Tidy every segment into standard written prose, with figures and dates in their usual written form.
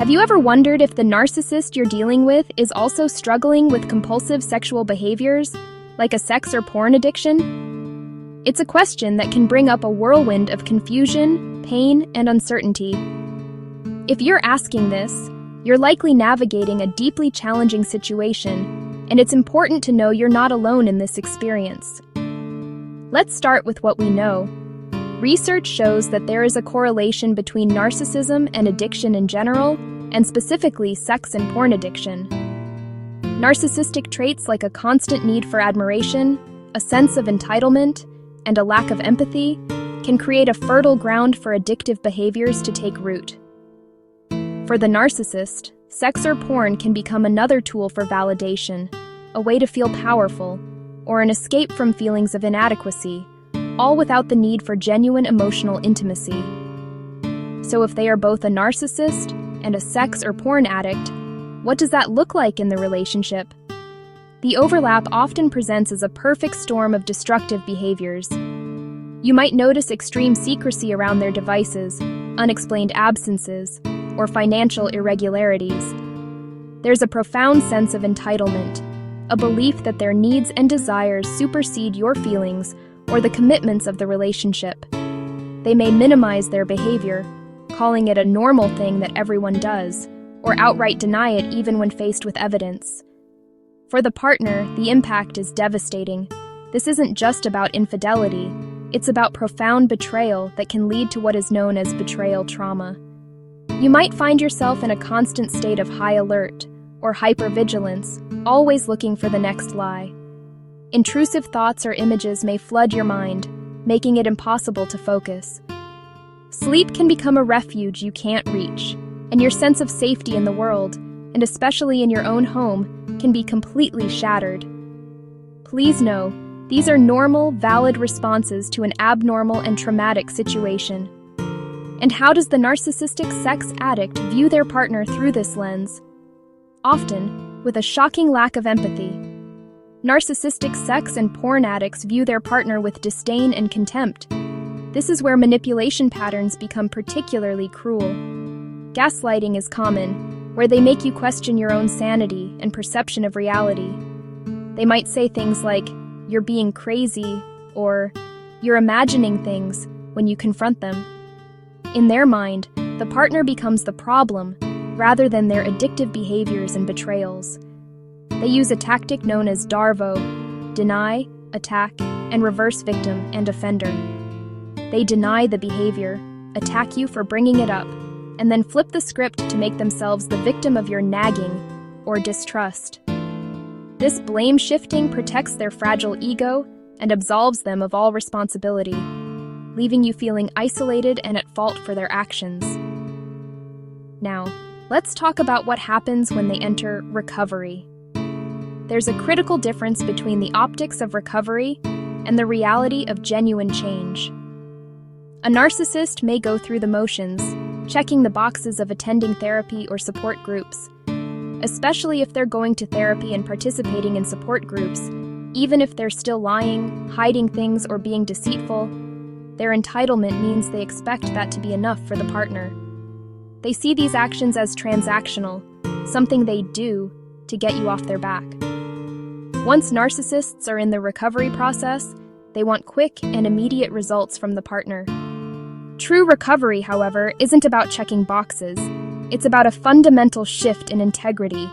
Have you ever wondered if the narcissist you're dealing with is also struggling with compulsive sexual behaviors, like a sex or porn addiction? It's a question that can bring up a whirlwind of confusion, pain, and uncertainty. If you're asking this, you're likely navigating a deeply challenging situation, and it's important to know you're not alone in this experience. Let's start with what we know. Research shows that there is a correlation between narcissism and addiction in general, and specifically sex and porn addiction. Narcissistic traits like a constant need for admiration, a sense of entitlement, and a lack of empathy can create a fertile ground for addictive behaviors to take root. For the narcissist, sex or porn can become another tool for validation, a way to feel powerful, or an escape from feelings of inadequacy, all without the need for genuine emotional intimacy. So if they are both a narcissist and a sex or porn addict, what does that look like in the relationship? The overlap often presents as a perfect storm of destructive behaviors. You might notice extreme secrecy around their devices, unexplained absences, or financial irregularities. There's a profound sense of entitlement, a belief that their needs and desires supersede your feelings or the commitments of the relationship. They may minimize their behavior, calling it a normal thing that everyone does, or outright deny it even when faced with evidence. For the partner, the impact is devastating. This isn't just about infidelity, it's about profound betrayal that can lead to what is known as betrayal trauma. You might find yourself in a constant state of high alert or hypervigilance, always looking for the next lie. Intrusive thoughts or images may flood your mind, making it impossible to focus. Sleep can become a refuge you can't reach, and your sense of safety in the world, and especially in your own home, can be completely shattered. Please know, these are normal, valid responses to an abnormal and traumatic situation. And how does the narcissistic sex addict view their partner through this lens? Often, with a shocking lack of empathy. Narcissistic sex and porn addicts view their partner with disdain and contempt. This is where manipulation patterns become particularly cruel. Gaslighting is common, where they make you question your own sanity and perception of reality. They might say things like, "You're being crazy," or "You're imagining things," when you confront them. In their mind, the partner becomes the problem, rather than their addictive behaviors and betrayals. They use a tactic known as DARVO, deny, attack, and reverse victim and offender. They deny the behavior, attack you for bringing it up, and then flip the script to make themselves the victim of your nagging or distrust. This blame shifting protects their fragile ego and absolves them of all responsibility, leaving you feeling isolated and at fault for their actions. Now, let's talk about what happens when they enter recovery. There's a critical difference between the optics of recovery and the reality of genuine change. A narcissist may go through the motions, checking the boxes of attending therapy or support groups. Especially if they're going to therapy and participating in support groups, even if they're still lying, hiding things, or being deceitful, their entitlement means they expect that to be enough for the partner. They see these actions as transactional, something they do to get you off their back. Once narcissists are in the recovery process, they want quick and immediate results from the partner. True recovery, however, isn't about checking boxes. It's about a fundamental shift in integrity.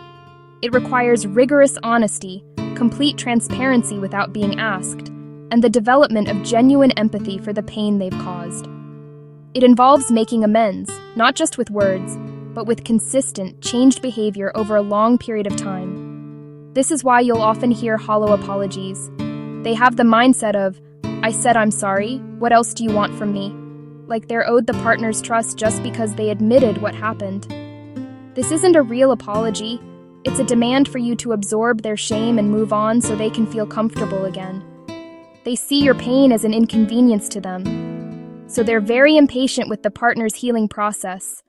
It requires rigorous honesty, complete transparency without being asked, and the development of genuine empathy for the pain they've caused. It involves making amends, not just with words, but with consistent, changed behavior over a long period of time. This is why you'll often hear hollow apologies. They have the mindset of, "I said I'm sorry, what else do you want from me?" Like they're owed the partner's trust just because they admitted what happened. This isn't a real apology. It's a demand for you to absorb their shame and move on so they can feel comfortable again. They see your pain as an inconvenience to them, so they're very impatient with the partner's healing process.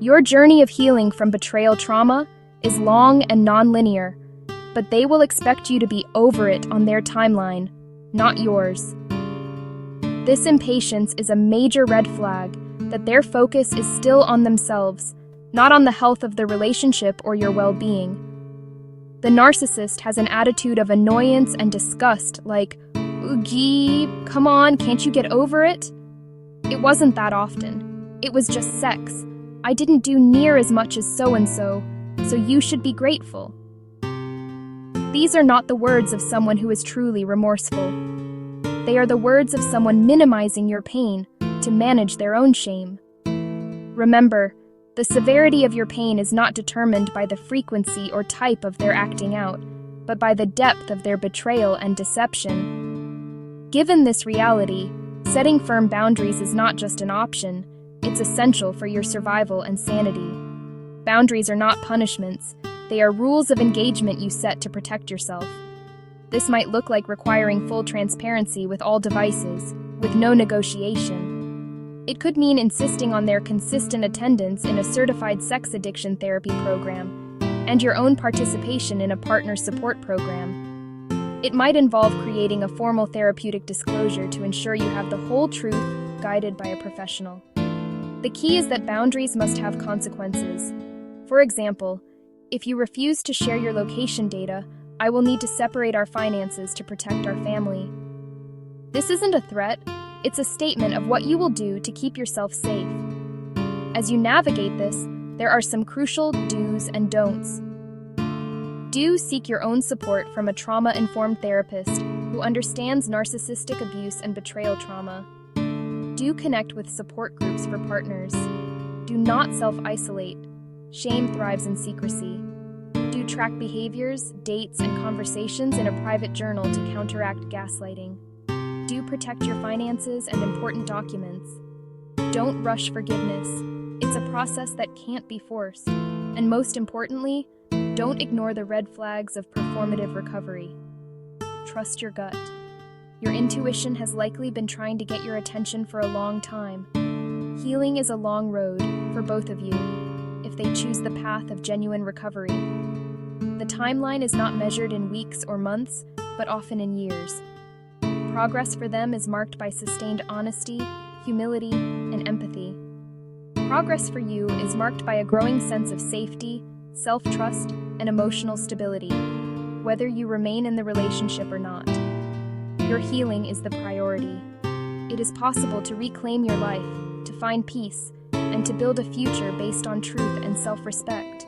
Your journey of healing from betrayal trauma is long and non-linear, but they will expect you to be over it on their timeline, not yours. This impatience is a major red flag that their focus is still on themselves, not on the health of the relationship or your well-being. The narcissist has an attitude of annoyance and disgust, like, "Oogie, come on, can't you get over it?" It wasn't that often. It was just sex. I didn't do near as much as so-and-so, so you should be grateful. These are not the words of someone who is truly remorseful. They are the words of someone minimizing your pain to manage their own shame. Remember, the severity of your pain is not determined by the frequency or type of their acting out, but by the depth of their betrayal and deception. Given this reality, setting firm boundaries is not just an option, it's essential for your survival and sanity. Boundaries are not punishments, they are rules of engagement you set to protect yourself. This might look like requiring full transparency with all devices, with no negotiation. It could mean insisting on their consistent attendance in a certified sex addiction therapy program, and your own participation in a partner support program. It might involve creating a formal therapeutic disclosure to ensure you have the whole truth, guided by a professional. The key is that boundaries must have consequences. For example, if you refuse to share your location data, I will need to separate our finances to protect our family. This isn't a threat, it's a statement of what you will do to keep yourself safe. As you navigate this, there are some crucial do's and don'ts. Do seek your own support from a trauma-informed therapist who understands narcissistic abuse and betrayal trauma. Do connect with support groups for partners. Do not self-isolate. Shame thrives in secrecy. Do track behaviors, dates, and conversations in a private journal to counteract gaslighting. Do protect your finances and important documents. Don't rush forgiveness. It's a process that can't be forced. And most importantly, don't ignore the red flags of performative recovery. Trust your gut. Your intuition has likely been trying to get your attention for a long time. Healing is a long road for both of you, if they choose the path of genuine recovery. The timeline is not measured in weeks or months, but often in years. Progress for them is marked by sustained honesty, humility, and empathy. Progress for you is marked by a growing sense of safety, self-trust, and emotional stability, whether you remain in the relationship or not. Your healing is the priority. It is possible to reclaim your life, to find peace, and to build a future based on truth and self-respect.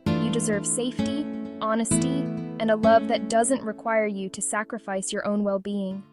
You deserve safety, honesty, and a love that doesn't require you to sacrifice your own well-being.